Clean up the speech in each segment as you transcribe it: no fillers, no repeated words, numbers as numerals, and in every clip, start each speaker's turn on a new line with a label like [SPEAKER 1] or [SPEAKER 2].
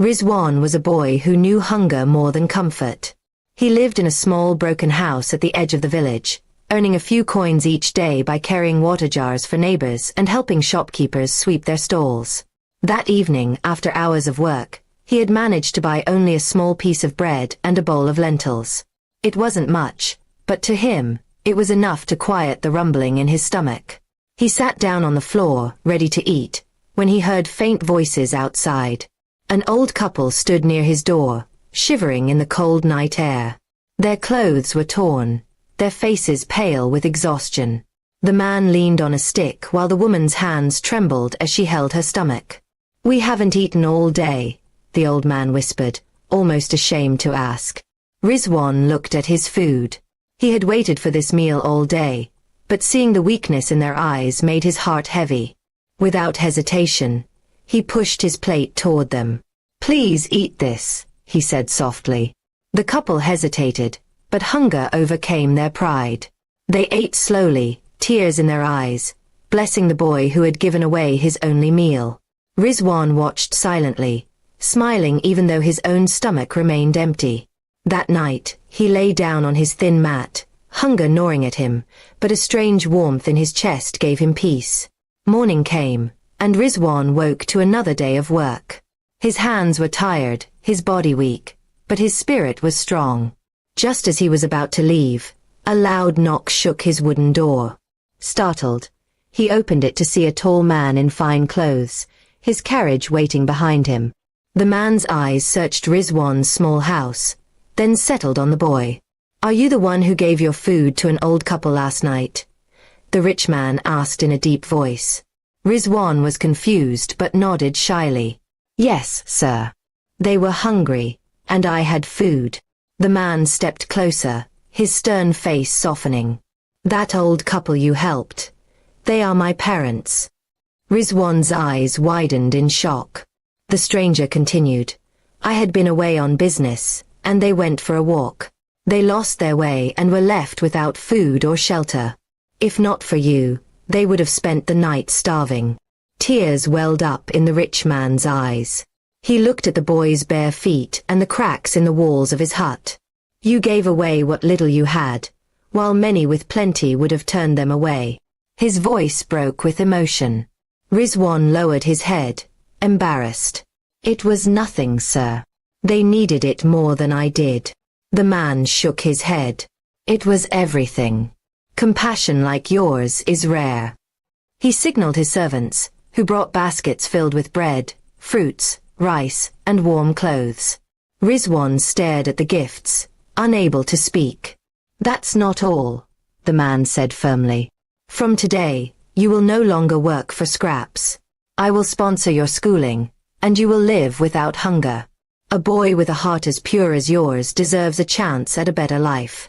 [SPEAKER 1] Rizwan was a boy who knew hunger more than comfort. He lived in a small broken house at the edge of the village, earning a few coins each day by carrying water jars for neighbors and helping shopkeepers sweep their stalls. That evening, after hours of work, he had managed to buy only a small piece of bread and a bowl of lentils. It wasn't much, but to him, it was enough to quiet the rumbling in his stomach. He sat down on the floor, ready to eat, when he heard faint voices outside. An old couple stood near his door, shivering in the cold night air. Their clothes were torn, their faces pale with exhaustion. The man leaned on a stick while the woman's hands trembled as she held her stomach. "We haven't eaten all day," the old man whispered, almost ashamed to ask. Rizwan looked at his food. He had waited for this meal all day, but seeing the weakness in their eyes made his heart heavy. Without hesitation, he pushed his plate toward them. "Please eat this," he said softly. The couple hesitated, but hunger overcame their pride. They ate slowly, tears in their eyes, blessing the boy who had given away his only meal. Rizwan watched silently, smiling even though his own stomach remained empty. That night, he lay down on his thin mat, hunger gnawing at him, but a strange warmth in his chest gave him peace. Morning came, and Rizwan woke to another day of work. His hands were tired, his body weak, but his spirit was strong. Just as he was about to leave, a loud knock shook his wooden door. Startled, he opened it to see a tall man in fine clothes, his carriage waiting behind him. The man's eyes searched Rizwan's small house, then settled on the boy. "Are you the one who gave your food to an old couple last night?" the rich man asked in a deep voice. Rizwan was confused but nodded shyly. "Yes, sir. They were hungry, and I had food." The man stepped closer, his stern face softening. "That old couple you helped, they are my parents." Rizwan's eyes widened in shock. The stranger continued, "I had been away on business, and they went for a walk. They lost their way and were left without food or shelter. If not for you, they would have spent the night starving." Tears welled up in the rich man's eyes. He looked at the boy's bare feet and the cracks in the walls of his hut. "You gave away what little you had, while many with plenty would have turned them away." His voice broke with emotion. Rizwan lowered his head, embarrassed. "It was nothing, sir. They needed it more than I did." The man shook his head. "It was everything. Compassion like yours is rare." He signaled his servants, who brought baskets filled with bread, fruits, rice, and warm clothes. Rizwan stared at the gifts, unable to speak. "That's not all," the man said firmly. "From today, you will no longer work for scraps. I will sponsor your schooling, and you will live without hunger. A boy with a heart as pure as yours deserves a chance at a better life."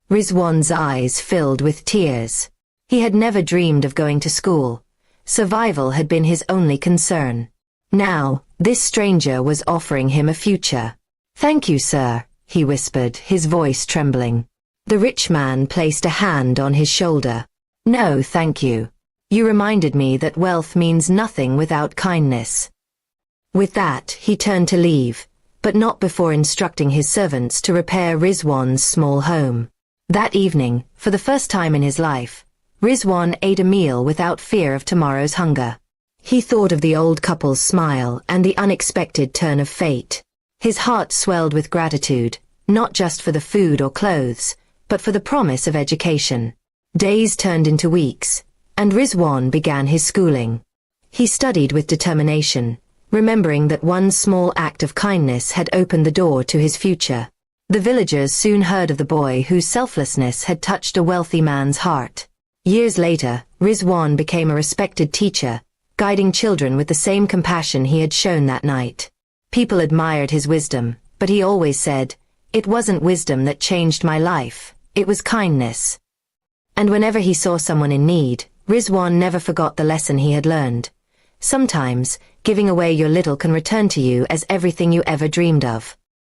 [SPEAKER 1] Rizwan's eyes filled with tears. He had never dreamed of going to school. Survival had been his only concern. Now, this stranger was offering him a future. "Thank you, sir," he whispered, his voice trembling. The rich man placed a hand on his shoulder. "No, thank you. You reminded me that wealth means nothing without kindness." With that, he turned to leave, but not before instructing his servants to repair Rizwan's small home. That evening, for the first time in his life, Rizwan ate a meal without fear of tomorrow's hunger. He thought of the old couple's smile and the unexpected turn of fate. His heart swelled with gratitude, not just for the food or clothes, but for the promise of education. Days turned into weeks, and Rizwan began his schooling. He studied with determination, remembering that one small act of kindness had opened the door to his future. The villagers soon heard of the boy whose selflessness had touched a wealthy man's heart. Years later, Rizwan became a respected teacher, guiding children with the same compassion he had shown that night. People admired his wisdom, but he always said, "It wasn't wisdom that changed my life, it was kindness." And whenever he saw someone in need, Rizwan never forgot the lesson he had learned. Sometimes, giving away your little can return to you as everything you ever dreamed of.